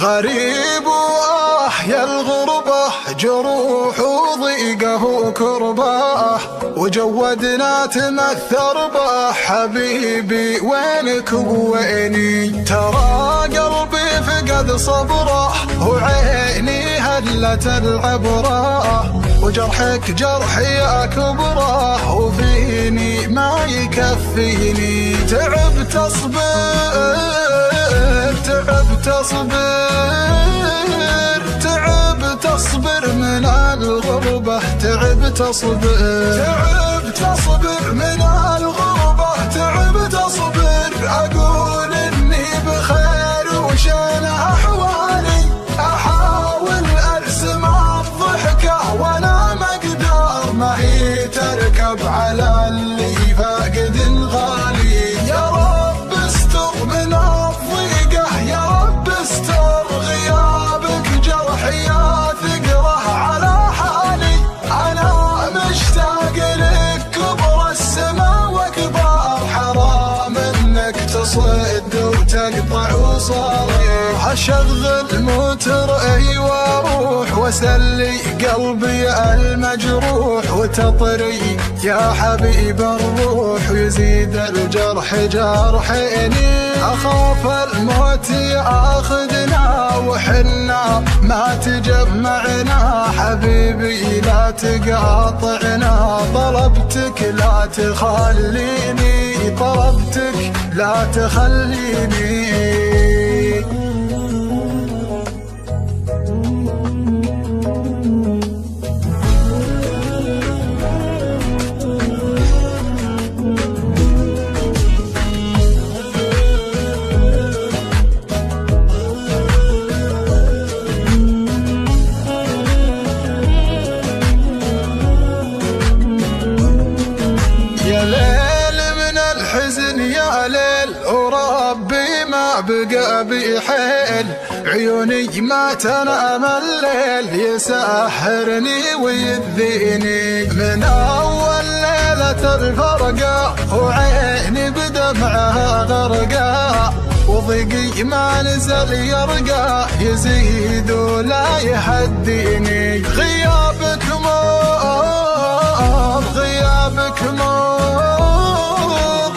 غريب وأحيا الغربة، جروح وضيقه وكربه، وجودنا تمثر به. حبيبي وينك وويني؟ ترى قلبي فقد صبره، وعيني هلت العبره، وجرحك جرحي أكبره، وفيني ما يكفيني. تعبت أصبر تعبت أصبر تعبت أصبر من الغربة، تعبت أصبر تعبت أصبر من الغربة، تعبت أصبر. أقول إني بخير وشان أحوالي، أحاول أرسم الضحكة وأنا مقدار ما هي تركب على اللي فاقد الغالي. يا رب استر من الضيقة، يا رب استر غيابك، جرحي ثقره على حالي. أنا مشتاق لك كبر السما وكبار، حرام انك تصد وتقطع وصالي. هشغل موتر واروح واسلي قلبي المجروح، وتطري يا حبيب الروح، ويزيد الجرح جرحيني. اخاف الموت ياخذنا وحنا ما تجمعنا، حبيبي لا تقاطعنا. طلبتك لا تخليني، طلبتك لا تخليني. يا ليل من الحزن يا ليل، وربي ما بقى بي حيل. عيوني ما تنام الليل، يسحرني ويذيني. من أول ليلة الفرقة وعيني بدمعها غرقة، وضيقي ما نزل يرقى، يزيد ولا يهديني. غيابك مر غيابك مر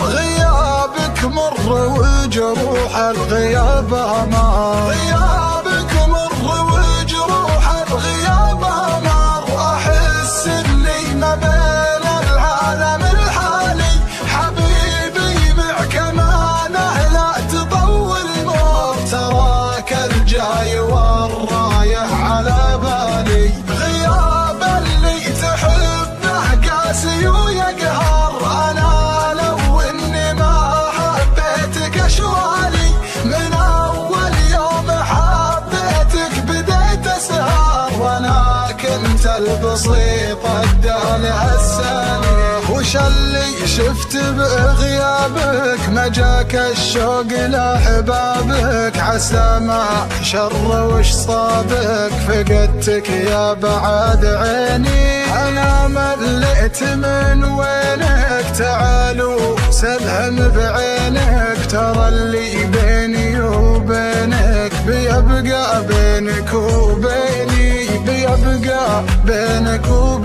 غيابك مر، وجروح الغياب أمر. غيابك مر وجروح الغياب أمر. أحس إني ما بين العالم الحالي، حبيبي معك أمانة لا تطول مر. تراك الجاي والرايح على بالي، غياب اللي تحبه قاسي ويقهر. أنا لو إني ما حبيتك أشوالي، من أول يوم حبيتك بديت أسهر، وأنا كنت البسيط الدالع السالي. وش اللي شفت بغيابك؟ ما جاك الشوق لأحبابك، عسى ما شر وش صابك، فقدتك يا بعد عيني. أنا مليت من وينك، تعالوا سلهم بعينك. ترى اللي بيني وبينك بيبقى بينك وبيني، بيبقى بينك وبيني.